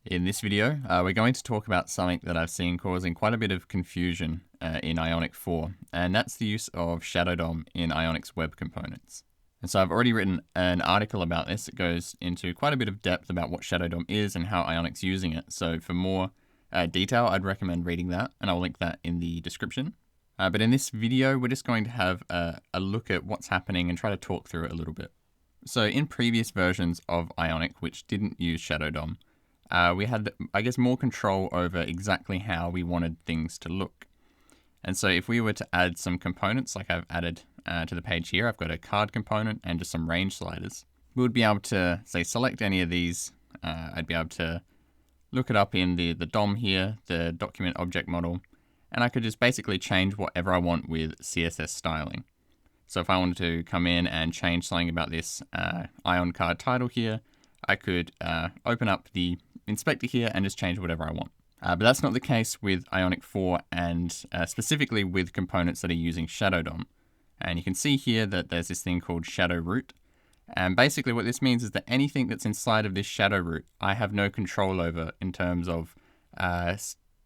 In this video, we're going to talk about something that I've seen causing quite a bit of confusion in Ionic 4, and that's the use of Shadow DOM in Ionic's web components. And so I've already written an article about this. It goes into quite a bit of depth about what Shadow DOM is and how Ionic's using it. So for more detail, I'd recommend reading that, and I'll link that in the description. But in this video, we're just going to have a look at what's happening and try to talk through it a little bit. So in previous versions of Ionic, which didn't use Shadow DOM, we had, I guess, more control over exactly how we wanted things to look. And so if we were to add some components, like I've added to the page here, I've got a card component and just some range sliders. We would be able to, say, select any of these. I'd be able to look it up in the DOM here, the document object model, and I could just basically change whatever I want with CSS styling. So if I wanted to come in and change something about this Ion card title here, I could open up the inspector here and just change whatever I want. But that's not the case with Ionic 4 and specifically with components that are using Shadow DOM. And you can see here that there's this thing called shadow root. And basically what this means is that anything that's inside of this shadow root, I have no control over in terms of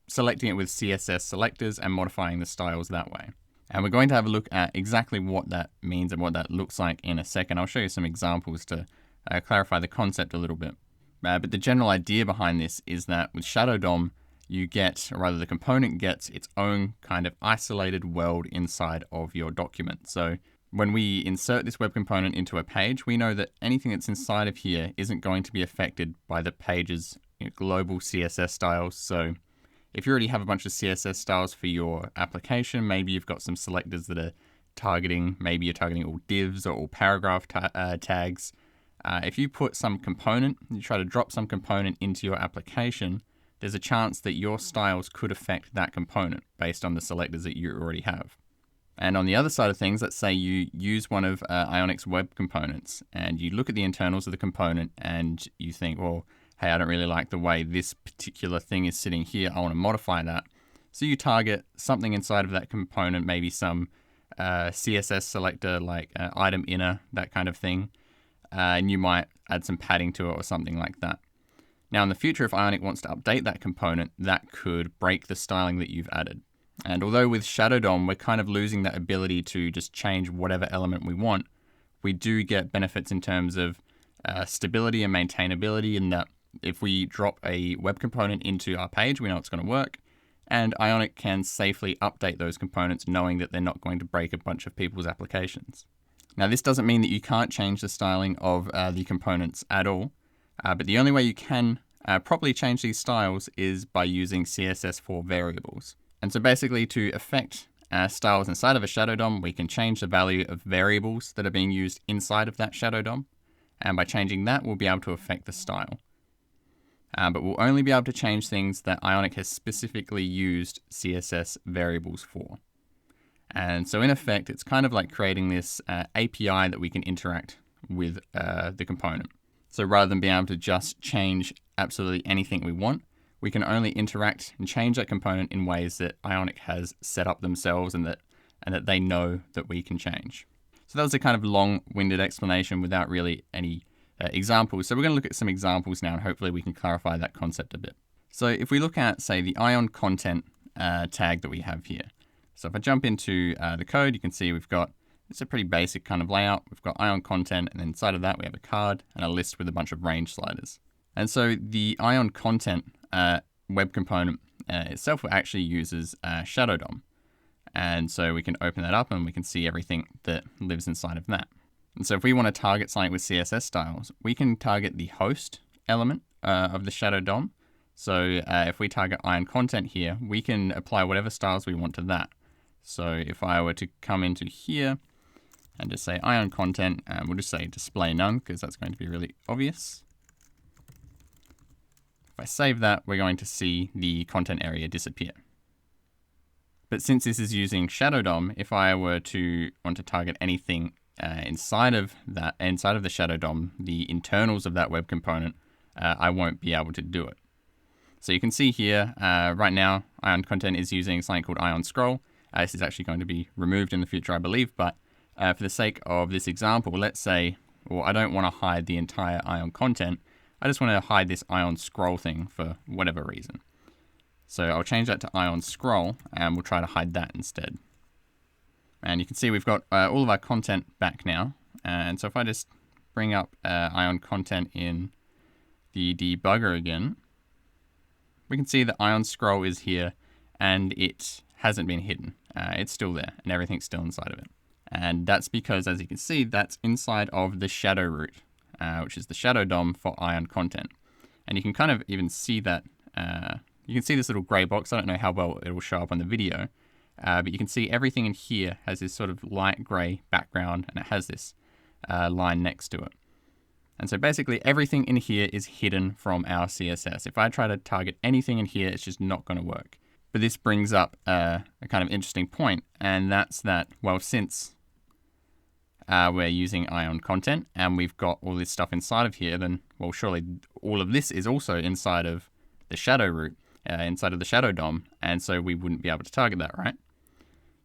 selecting it with CSS selectors and modifying the styles that way. And we're going to have a look at exactly what that means and what that looks like in a second. I'll show you some examples to clarify the concept a little bit. But the general idea behind this is that with Shadow DOM, you get, or rather the component gets, its own kind of isolated world inside of your document. So when we insert this web component into a page, we know that anything that's inside of here isn't going to be affected by the page's global CSS styles. So if you already have a bunch of CSS styles for your application, maybe you've got some selectors that are targeting, maybe you're targeting all divs or all paragraph tags. If you put some component, you try to drop some component into your application, there's a chance that your styles could affect that component based on the selectors that you already have. And on the other side of things, let's say you use one of Ionic's web components and you look at the internals of the component and you think, well, hey, I don't really like the way this particular thing is sitting here. I want to modify that. So you target something inside of that component, maybe some CSS selector like item inner, that kind of thing. And you might add some padding to it or something like that. Now in the future, if Ionic wants to update that component, that could break the styling that you've added. And although with Shadow DOM, we're kind of losing that ability to just change whatever element we want, we do get benefits in terms of stability and maintainability, in that if we drop a web component into our page, we know it's going to work. And Ionic can safely update those components knowing that they're not going to break a bunch of people's applications. Now, this doesn't mean that you can't change the styling of the components at all, but the only way you can properly change these styles is by using CSS for variables. And so basically to affect styles inside of a Shadow DOM, we can change the value of variables that are being used inside of that Shadow DOM. And by changing that, we'll be able to affect the style. But we'll only be able to change things that Ionic has specifically used CSS variables for. And so in effect, it's kind of like creating this API that we can interact with the component. So rather than being able to just change absolutely anything we want, we can only interact and change that component in ways that Ionic has set up themselves and that they know that we can change. So that was a kind of long-winded explanation without really any examples. So we're going to look at some examples now, and hopefully we can clarify that concept a bit. So if we look at, say, the Ion content tag that we have here. So if I jump into the code, you can see we've got, it's a pretty basic kind of layout. We've got Ion content, and then inside of that we have a card and a list with a bunch of range sliders. And so the Ion content web component itself actually uses Shadow DOM. And so we can open that up and we can see everything that lives inside of that. And so if we want to target something with CSS styles, we can target the host element of the Shadow DOM. So if we target Ion content here, we can apply whatever styles we want to that. So if I were to come into here and just say Ion content, we'll just say display none because that's going to be really obvious. If I save that, we're going to see the content area disappear. But since this is using Shadow DOM, if I were to want to target anything inside of the Shadow DOM, the internals of that web component, I won't be able to do it. So you can see here, right now, Ion content is using something called Ion scroll. This is actually going to be removed in the future, I believe, but for the sake of this example, let's say, well, I don't want to hide the entire Ion content. I just want to hide this Ion scroll thing for whatever reason. So I'll change that to Ion scroll, and we'll try to hide that instead. And you can see we've got all of our content back now. And so if I just bring up Ion content in the debugger again, we can see that Ion scroll is here and it hasn't been hidden. It's still there and everything's still inside of it. And that's because, as you can see, that's inside of the shadow root, which is the shadow DOM for Ion content. And you can kind of even see that, you can see this little gray box. I don't know how well it will show up on the video, but you can see everything in here has this sort of light gray background and it has this line next to it. And so basically everything in here is hidden from our CSS. If I try to target anything in here, it's just not going to work. But this brings up a kind of interesting point, and that's that, well, since we're using Ion content and we've got all this stuff inside of here, then, well, surely all of this is also inside of the shadow root, inside of the shadow DOM, and so we wouldn't be able to target that, right?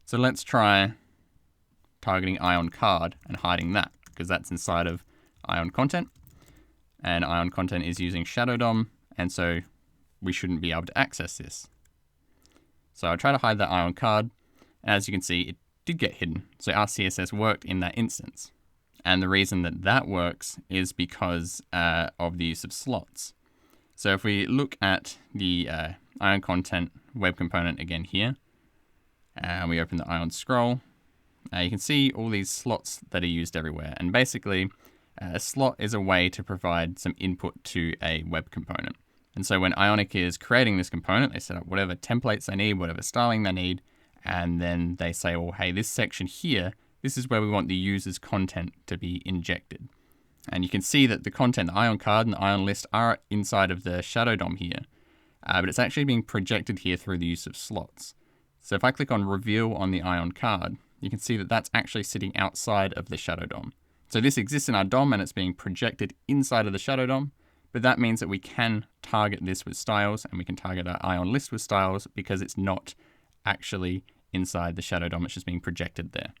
So let's try targeting Ion card and hiding that, because that's inside of Ion content, and Ion content is using shadow DOM, and so we shouldn't be able to access this. So I'll try to hide that Ion card, and as you can see, it did get hidden. So our CSS worked in that instance. And the reason that that works is because of the use of slots. So if we look at the Ion content web component again here, and we open the Ion scroll, you can see all these slots that are used everywhere. And basically, a slot is a way to provide some input to a web component. And so when Ionic is creating this component, they set up whatever templates they need, whatever styling they need, and then they say, well, hey, this section here, this is where we want the user's content to be injected. And you can see that the content, the Ion card and the Ion list are inside of the shadow DOM here, but it's actually being projected here through the use of slots. So if I click on reveal on the Ion card, you can see that that's actually sitting outside of the shadow DOM. So this exists in our DOM and it's being projected inside of the shadow DOM, but that means that we can target this with styles and we can target our Ion list with styles because it's not actually inside the shadow DOM, it's just being projected there.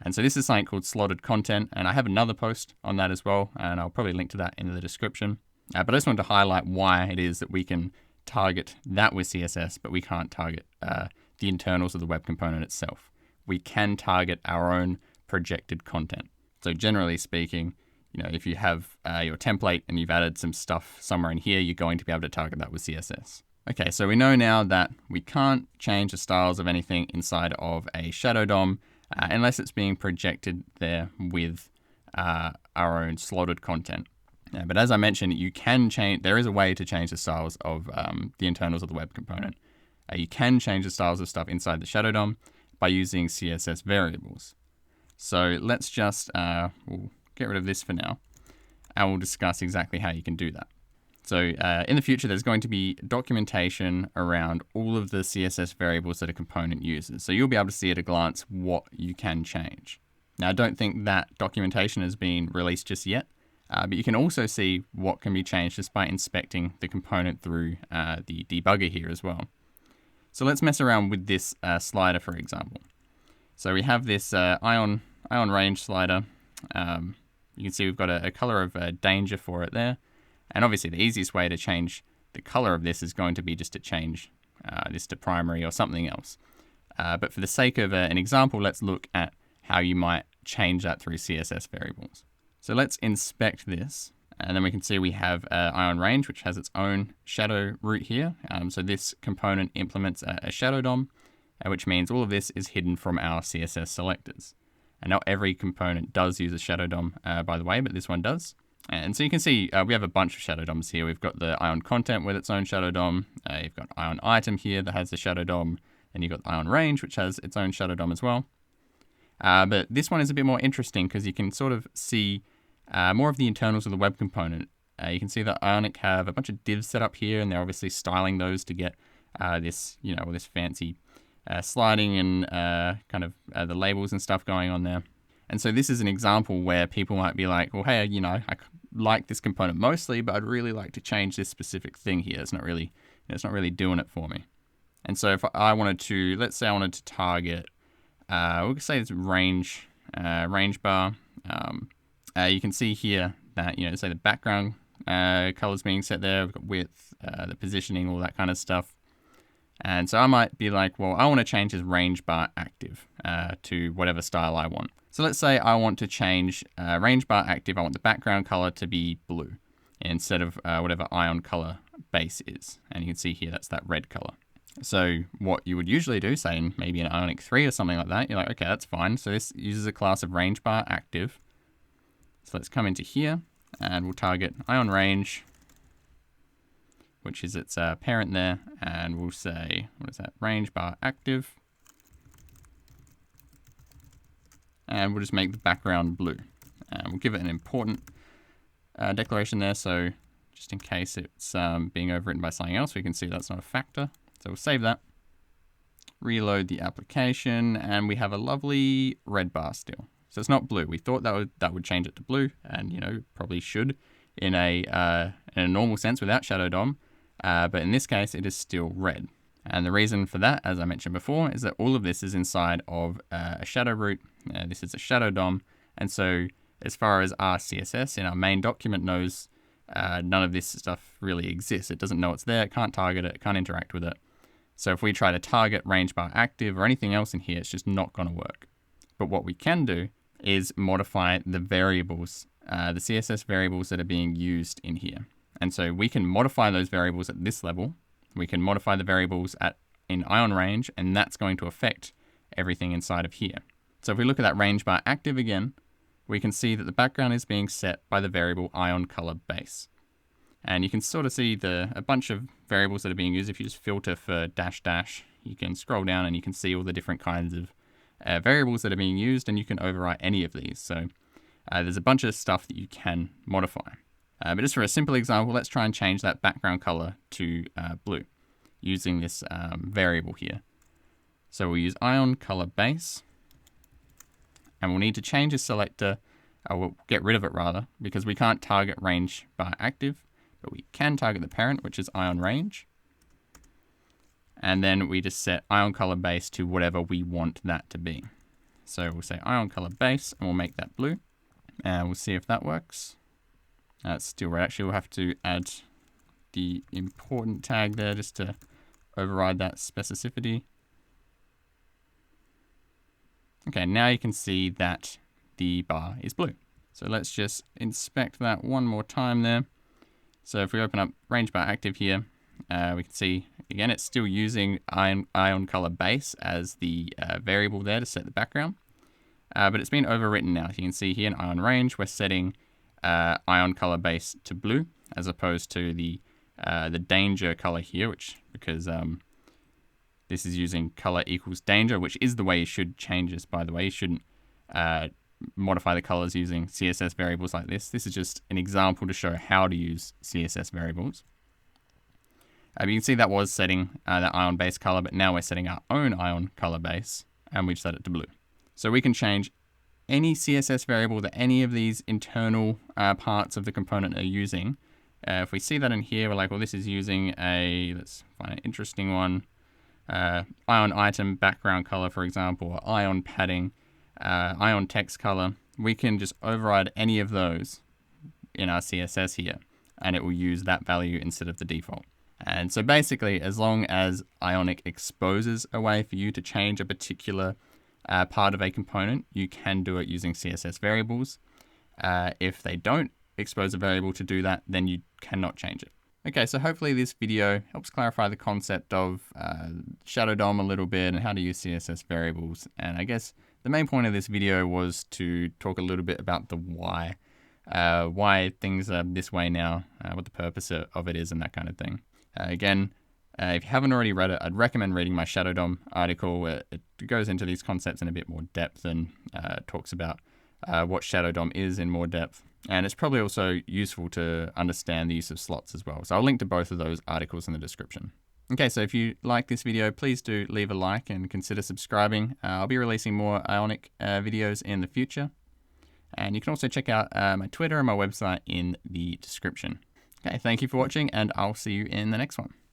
And so this is something called slotted content, and I have another post on that as well, and I'll probably link to that in the description. But I just wanted to highlight why it is that we can target that with CSS, but we can't target the internals of the web component itself. We can target our own projected content. So generally speaking, you know, if you have your template and you've added some stuff somewhere in here, you're going to be able to target that with CSS. Okay, so we know now that we can't change the styles of anything inside of a shadow DOM unless it's being projected there with our own slotted content. But as I mentioned, you can change, there is a way to change the styles of the internals of the web component. You can change the styles of stuff inside the shadow DOM by using CSS variables. So let's just, we'll get rid of this for now, and we'll discuss exactly how you can do that. So in the future, there's going to be documentation around all of the CSS variables that a component uses. So you'll be able to see at a glance what you can change. Now, I don't think that documentation has been released just yet, but you can also see what can be changed just by inspecting the component through the debugger here as well. So let's mess around with this slider, for example. So we have this Ion range slider. You can see we've got a color of danger for it there. And obviously the easiest way to change the color of this is going to be just to change this to primary or something else. But for the sake of an example, let's look at how you might change that through CSS variables. So let's inspect this. And then we can see we have Ion range, which has its own shadow root here. So this component implements a shadow DOM, which means all of this is hidden from our CSS selectors. And not every component does use a shadow DOM, by the way, but this one does. And so you can see we have a bunch of shadow DOMs here. We've got the Ion content with its own shadow DOM. You've got Ion item here that has the shadow DOM. And you've got the Ion range, which has its own shadow DOM as well. But this one is a bit more interesting because you can sort of see more of the internals of the web component. You can see that Ionic have a bunch of divs set up here, and they're obviously styling those to get this, you know, this fancy sliding and kind of the labels and stuff going on there. And so this is an example where people might be like, well, hey, you know, I like this component mostly, but I'd really like to change this specific thing here. It's not really doing it for me. And so if I wanted to, let's say I wanted to target, we could say it's range bar. You can see here that, you know, say the background colors being set there. We've got width, the positioning, all that kind of stuff. And so I might be like, well, I want to change this range bar active to whatever style I want. So let's say I want to change range bar active. I want the background color to be blue instead of whatever ion color base is. And you can see here, that's that red color. So what you would usually do, say in maybe an Ionic 3 or something like that, you're like, okay, that's fine. So this uses a class of range bar active. So let's come into here and we'll target ion range, which is its parent there. And we'll say, what is that? Range bar active. And we'll just make the background blue. And we'll give it an important declaration there. So just in case it's being overwritten by something else, we can see that's not a factor. So we'll save that, reload the application, and we have a lovely red bar still. So it's not blue. We thought that would change it to blue, and probably should in a normal sense without Shadow DOM. But in this case, it is still red. And the reason for that, as I mentioned before, is that all of this is inside of a shadow root. This is a Shadow DOM, and so as far as our CSS in our main document knows, none of this stuff really exists. It doesn't know it's there. It can't target it. It can't interact with it. So if we try to target range bar active or anything else in here, it's just not going to work. But what we can do is modify the variables, the CSS variables that are being used in here. And so we can modify those variables at this level. We can modify the variables in ion range, and that's going to affect everything inside of here. So if we look at that range bar active again, we can see that the background is being set by the variable ion color base. And you can sort of see a bunch of variables that are being used. If you just filter for dash dash, you can scroll down and you can see all the different kinds of variables that are being used, and you can overwrite any of these. So there's a bunch of stuff that you can modify. But just for a simple example, let's try and change that background color to blue using this variable here. So we'll use ion color base, and we'll need to change the selector, we'll get rid of it rather, because we can't target range bar active, but we can target the parent, which is ion range. And then we just set ion color base to whatever we want that to be. So we'll say ion color base, and we'll make that blue. And we'll see if that works. It's still red. Actually, we'll have to add the important tag there just to override that specificity. Okay, now you can see that the bar is blue. So let's just inspect that one more time there. So if we open up range bar active here, we can see, again, it's still using ion color base as the variable there to set the background. But it's been overwritten now. You can see here in ion range, we're setting ion color base to blue, as opposed to the danger color here, because this is using color equals danger, which is the way you should change this, by the way. You shouldn't modify the colors using CSS variables like this. This is just an example to show how to use CSS variables. You can see that was setting that ion base color, but now we're setting our own ion color base, and we've set it to blue. So we can change any CSS variable that any of these internal parts of the component are using. If we see that in here, we're like, well, this is using let's find an interesting one, ion item background color, for example, or ion padding, ion text color. We can just override any of those in our CSS here, and it will use that value instead of the default. And so basically, as long as Ionic exposes a way for you to change a particular part of a component, you can do it using CSS variables. If they don't expose a variable to do that, then you cannot change it. Okay, so hopefully this video helps clarify the concept of Shadow DOM a little bit and how to use CSS variables. And I guess the main point of this video was to talk a little bit about the why things are this way now, what the purpose of it is, and that kind of thing. Again, if you haven't already read it, I'd recommend reading my Shadow DOM article. It goes into these concepts in a bit more depth and talks about what Shadow DOM is in more depth. And it's probably also useful to understand the use of slots as well. So I'll link to both of those articles in the description. Okay, so if you like this video, please do leave a like and consider subscribing. I'll be releasing more Ionic videos in the future. And you can also check out my Twitter and my website in the description. Okay, thank you for watching, and I'll see you in the next one.